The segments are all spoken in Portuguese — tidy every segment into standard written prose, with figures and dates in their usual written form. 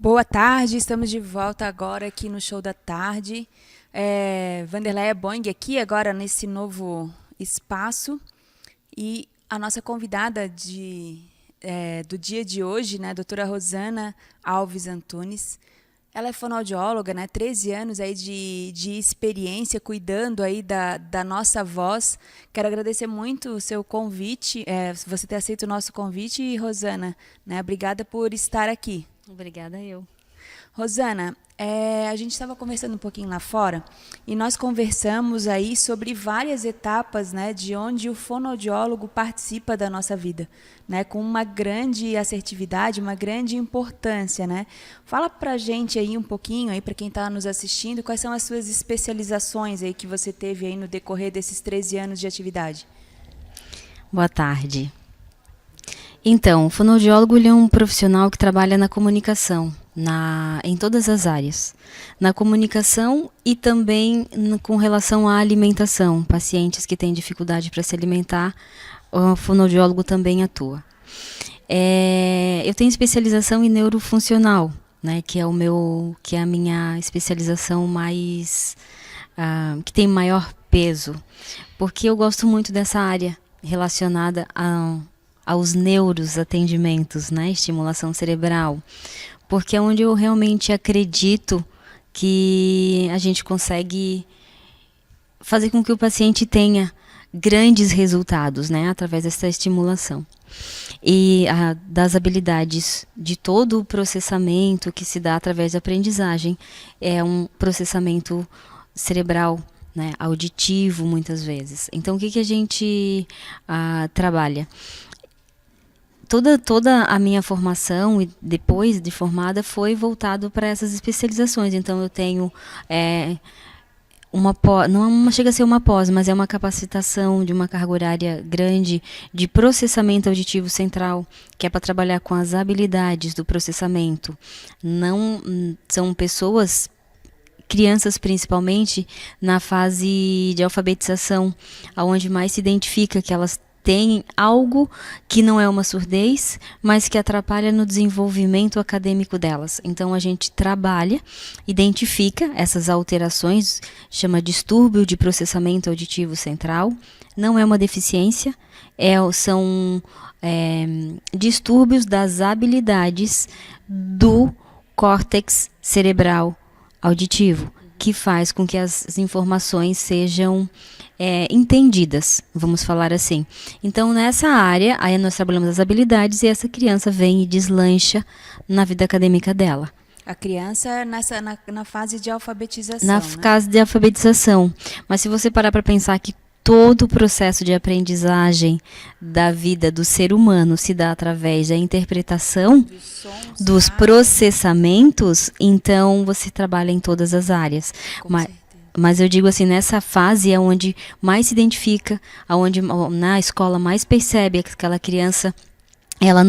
Boa tarde, estamos de volta agora aqui no Show da Tarde. Vanderleia Boing aqui agora nesse novo espaço. E a nossa convidada do dia de hoje, né, a doutora Rosana Alves Antunes, ela é fonoaudióloga, né, 13 anos aí de experiência cuidando aí da nossa voz. Quero agradecer muito o seu convite, você ter aceito o nosso convite, Rosana, né, obrigada por estar aqui. Obrigada eu. Rosana, a gente estava conversando um pouquinho lá fora e nós conversamos aí sobre várias etapas, né, de onde o fonoaudiólogo participa da nossa vida, né, com uma grande assertividade, uma grande importância, né? Fala pra gente aí um pouquinho, aí para quem está nos assistindo, quais são as suas especializações aí que você teve aí no decorrer desses 13 anos de atividade. Boa tarde. Então, o fonoaudiólogo ele é um profissional que trabalha na comunicação, em todas as áreas. Na comunicação e também com relação à alimentação. Pacientes que têm dificuldade para se alimentar, o fonoaudiólogo também atua. Eu tenho especialização em neurofuncional, né, que é a minha especialização mais que tem maior peso, porque eu gosto muito dessa área relacionada aos neuroatendimentos, né, estimulação cerebral, porque é onde eu realmente acredito que a gente consegue fazer com que o paciente tenha grandes resultados, né, através dessa estimulação. E das habilidades de todo o processamento que se dá através da aprendizagem, é um processamento cerebral, né, auditivo muitas vezes. Então, o que a gente trabalha? Toda a minha formação, e depois de formada, foi voltado para essas especializações. Então, eu tenho não chega a ser uma pós, mas é uma capacitação de uma carga horária grande de processamento auditivo central, que é para trabalhar com as habilidades do processamento. Não são pessoas, crianças principalmente, na fase de alfabetização, onde mais se identifica que elas têm algo que não é uma surdez, mas que atrapalha no desenvolvimento acadêmico delas. Então, a gente trabalha, identifica essas alterações, chama distúrbio de processamento auditivo central. Não é uma deficiência, são distúrbios das habilidades do córtex cerebral auditivo, que faz com que as informações sejam entendidas, vamos falar assim. Então, nessa área, aí nós trabalhamos as habilidades e essa criança vem e deslancha na vida acadêmica dela. A criança na fase de alfabetização, Na fase de alfabetização. Mas se você parar para pensar que todo o processo de aprendizagem da vida do ser humano se dá através da interpretação dos processamentos, então você trabalha em todas as áreas. Mas eu digo assim, nessa fase é onde mais se identifica, onde na escola mais percebe que aquela criança ela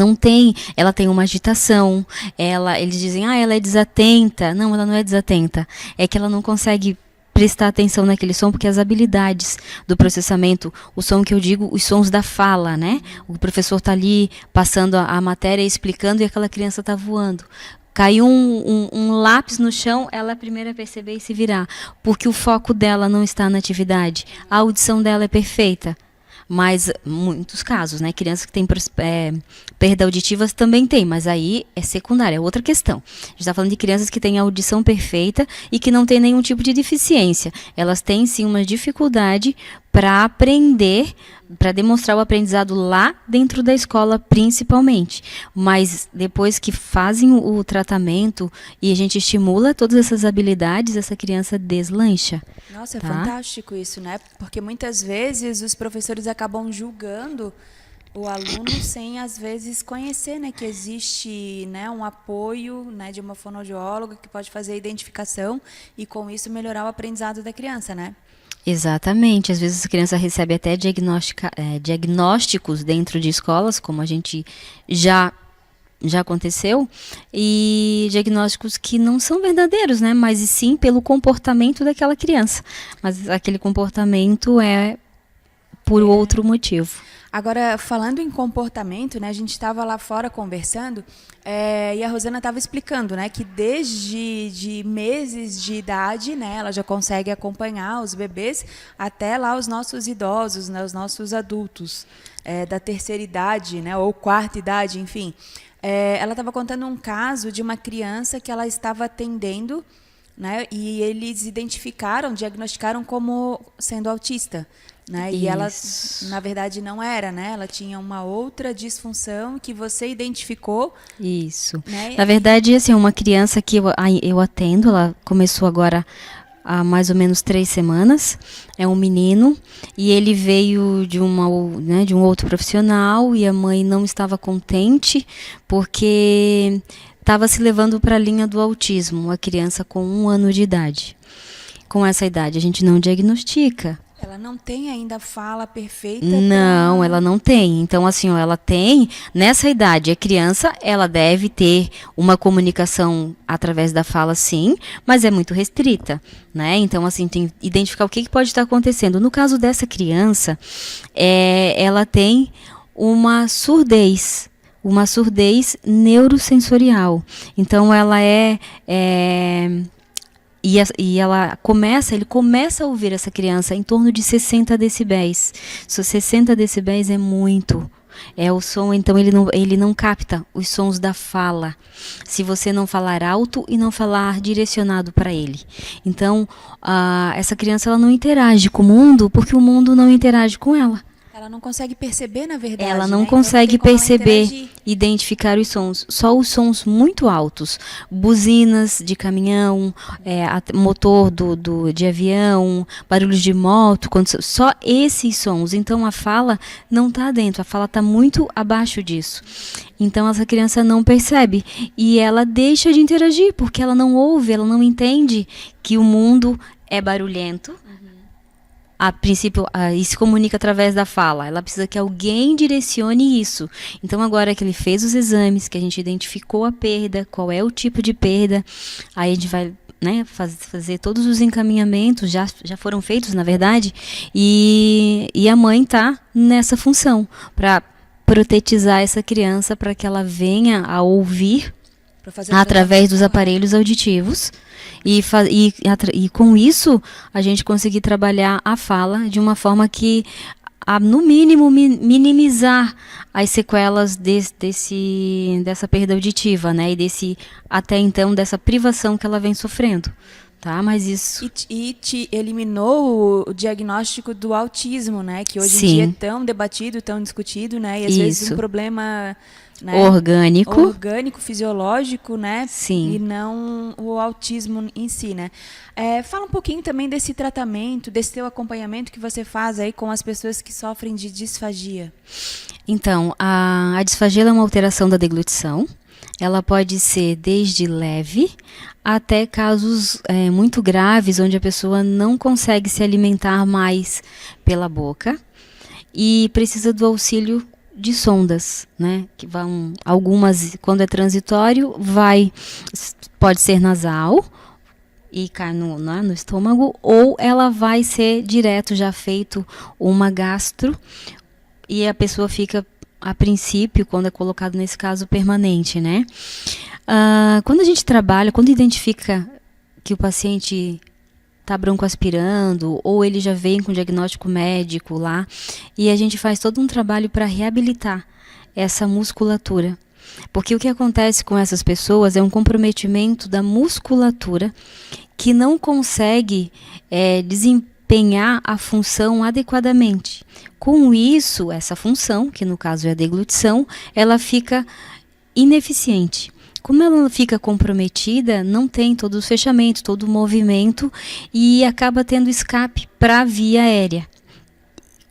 tem uma agitação, eles dizem, ela é desatenta. Não, ela não é desatenta, é que ela não consegue prestar atenção naquele som, porque as habilidades do processamento, o som que eu digo, os sons da fala, né? O professor está ali passando a matéria, explicando, e aquela criança está voando. Caiu um lápis no chão, ela é a primeira a perceber e se virar, porque o foco dela não está na atividade. A audição dela é perfeita. Mas, muitos casos, né? Crianças que têm perda auditiva também tem, mas aí é secundária, é outra questão. A gente está falando de crianças que têm a audição perfeita e que não têm nenhum tipo de deficiência. Elas têm, sim, uma dificuldade para aprender, para demonstrar o aprendizado lá dentro da escola, principalmente. Mas depois que fazem o tratamento e a gente estimula todas essas habilidades, essa criança deslancha. Nossa, é fantástico isso, né? Porque muitas vezes os professores acabam julgando o aluno sem, às vezes, conhecer, né, que existe, né, um apoio, né, de uma fonoaudióloga que pode fazer a identificação e, com isso, melhorar o aprendizado da criança, né? Exatamente. Às vezes a criança recebe até diagnósticos dentro de escolas, como a gente já aconteceu, e diagnósticos que não são verdadeiros, né? Mas sim pelo comportamento daquela criança. Mas aquele comportamento por outro motivo. Agora, falando em comportamento, né, a gente estava lá fora conversando e a Rosana estava explicando, né, que desde de meses de idade, né, ela já consegue acompanhar os bebês até lá os nossos idosos, né, os nossos adultos da terceira idade, né, ou quarta idade, enfim. Ela estava contando um caso de uma criança que ela estava atendendo, né, e eles diagnosticaram como sendo autista. Né? E ela, na verdade, não era, né? Ela tinha uma outra disfunção que você identificou. Isso. Né? Na verdade, assim, uma criança que eu atendo, ela começou agora há mais ou menos 3 semanas. É um menino e ele veio de um outro profissional e a mãe não estava contente porque estava se levando para a linha do autismo, uma criança com 1 ano de idade. Com essa idade, a gente não diagnostica. Ela não tem ainda fala perfeita? Não, ela não tem. Então, assim, ó, ela tem, nessa idade, a criança, ela deve ter uma comunicação através da fala, sim, mas é muito restrita, né? Então, assim, tem que identificar o que pode estar acontecendo. No caso dessa criança, ela tem uma surdez neurosensorial. Então, ela ele começa a ouvir essa criança em torno de 60 decibéis. 60 decibéis é muito. É o som, então ele não capta os sons da fala. Se você não falar alto e não falar direcionado para ele. Então, essa criança ela não interage com o mundo porque o mundo não interage com ela. Ela não consegue perceber, na verdade. Ela não né? consegue então, perceber, identificar os sons. Só os sons muito altos. Buzinas de caminhão, motor de avião, barulhos de moto. Só esses sons. Então, a fala não está dentro. A fala está muito abaixo disso. Então, essa criança não percebe. E ela deixa de interagir, porque ela não ouve, ela não entende que o mundo é barulhento. A princípio, e se comunica através da fala. Ela precisa que alguém direcione isso. Então, agora que ele fez os exames, que a gente identificou a perda, qual é o tipo de perda, aí a gente vai, né, fazer todos os encaminhamentos, já foram feitos, na verdade, e a mãe está nessa função, para protetizar essa criança, para que ela venha a ouvir através dos aparelhos auditivos. E com isso, a gente conseguir trabalhar a fala de uma forma que, no mínimo, minimizar as sequelas dessa perda auditiva, né? E até então, dessa privação que ela vem sofrendo. Tá, mas isso... E te eliminou o diagnóstico do autismo, né? Que hoje Sim. em dia é tão debatido, tão discutido, né? E às vezes um problema... Né? Orgânico, fisiológico, né? Sim. E não o autismo em si, né? Fala um pouquinho também desse tratamento, desse teu acompanhamento que você faz aí com as pessoas que sofrem de disfagia. Então, a disfagia é uma alteração da deglutição. Ela pode ser desde leve até casos muito graves, onde a pessoa não consegue se alimentar mais pela boca e precisa do auxílio de sondas, né? Que vão, algumas, quando é transitório, pode ser nasal e cai no estômago, ou ela vai ser direto, já feito uma gastro, e a pessoa fica, a princípio, quando é colocado nesse caso, permanente, né? Quando a gente trabalha, quando identifica que o paciente está broncoaspirando, ou ele já vem com diagnóstico médico lá, e a gente faz todo um trabalho para reabilitar essa musculatura. Porque o que acontece com essas pessoas é um comprometimento da musculatura que não consegue desempenhar a função adequadamente. Com isso, essa função, que no caso é a deglutição, ela fica ineficiente. Como ela fica comprometida, não tem todo o fechamento, todo o movimento e acaba tendo escape para a via aérea.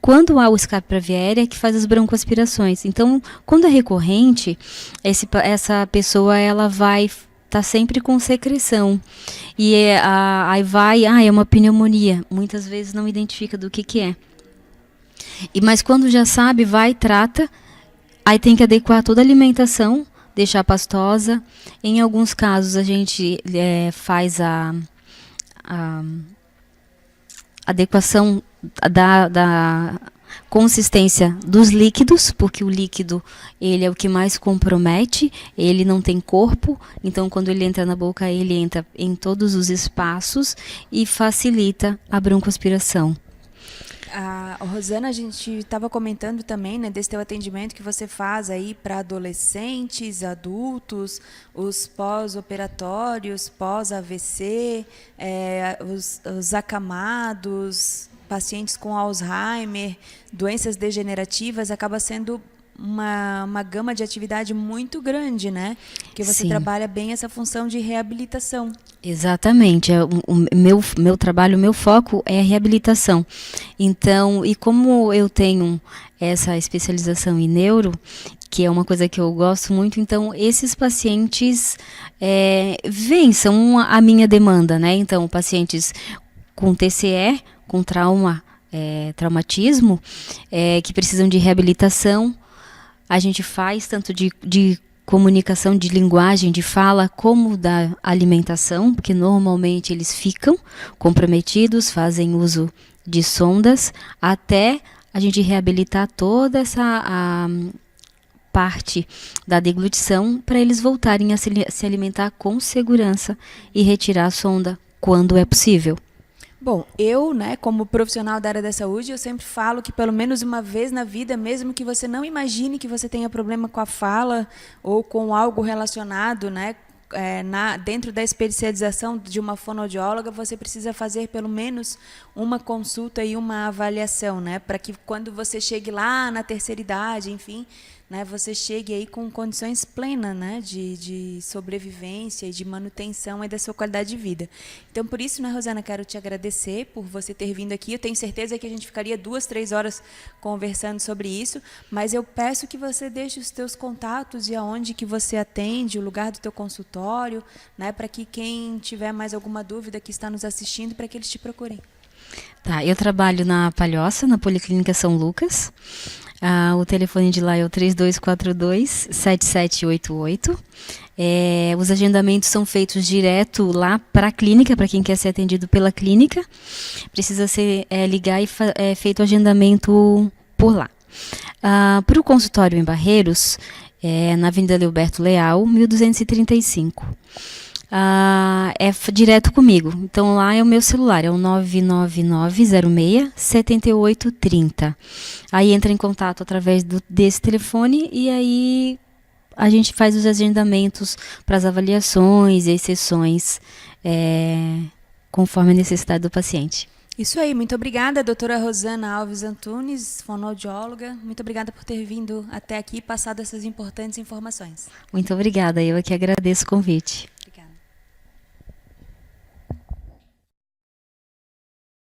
Quando há o escape para a via aérea, é que faz as broncoaspirações. Então, quando é recorrente, essa pessoa ela vai estar sempre com secreção. E aí é uma pneumonia. Muitas vezes não identifica do que é. Mas quando já sabe, trata, aí tem que adequar toda a alimentação, deixar pastosa. Em alguns casos a gente faz a adequação consistência dos líquidos, porque o líquido ele é o que mais compromete, ele não tem corpo, então quando ele entra na boca, ele entra em todos os espaços e facilita a broncoaspiração. Rosana, a gente estava comentando também, né, desse teu atendimento que você faz aí para adolescentes, adultos, os pós-operatórios, pós-AVC, os acamados, pacientes com Alzheimer, doenças degenerativas, acaba sendo uma gama de atividade muito grande, né? Que você Sim. trabalha bem essa função de reabilitação. Exatamente. Meu trabalho, o meu foco é a reabilitação. Então, e como eu tenho essa especialização em neuro, que é uma coisa que eu gosto muito, então esses pacientes vêm, são a minha demanda, né? Então, pacientes com TCE, com traumatismo, que precisam de reabilitação, a gente faz tanto de comunicação, de linguagem, de fala, como da alimentação, porque normalmente eles ficam comprometidos, fazem uso de sondas, até a gente reabilitar toda essa parte da deglutição para eles voltarem a se alimentar com segurança e retirar a sonda quando é possível. Bom, eu, né, como profissional da área da saúde, eu sempre falo que pelo menos uma vez na vida, mesmo que você não imagine que você tenha problema com a fala ou com algo relacionado, né, dentro da especialização de uma fonoaudióloga, você precisa fazer pelo menos uma consulta e uma avaliação, né, para que quando você chegue lá na terceira idade, enfim, né, você chegue aí com condições plenas, né, de sobrevivência e de manutenção aí da sua qualidade de vida. Então, por isso, né, Rosana, quero te agradecer por você ter vindo aqui. Eu tenho certeza que a gente ficaria 2, 3 horas conversando sobre isso, mas eu peço que você deixe os teus contatos e aonde que você atende, o lugar do teu consultório, né, para que quem tiver mais alguma dúvida que está nos assistindo, para que eles te procurem. Tá, eu trabalho na Palhoça, na Policlínica São Lucas. O telefone de lá é o 3242-7788. Os agendamentos são feitos direto lá para a clínica, para quem quer ser atendido pela clínica. Precisa ligar e feito o agendamento por lá. Para o consultório em Barreiros, na Avenida Leoberto Leal, 1235. Direto comigo. Então lá é o meu celular, é o 99906-7830. Aí entra em contato através desse telefone e aí a gente faz os agendamentos para as avaliações e as sessões conforme a necessidade do paciente. Isso aí, muito obrigada, doutora Rosana Alves Antunes, fonoaudióloga. Muito obrigada por ter vindo até aqui e passado essas importantes informações. Muito obrigada, eu aqui agradeço o convite.